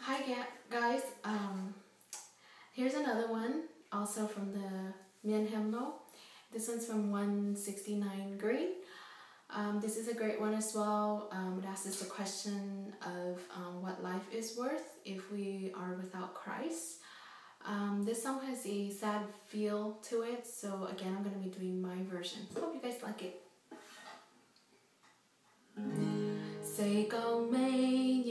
Hi guys, here's another one, also from the Mien hymnal. This one's from 169 Green. This is a great one as well. It asks us the question of what life is worth if we are without Christ. This song has a sad feel to it, so again I'm going to be doing my version. Hope you guys like it. Say câu mây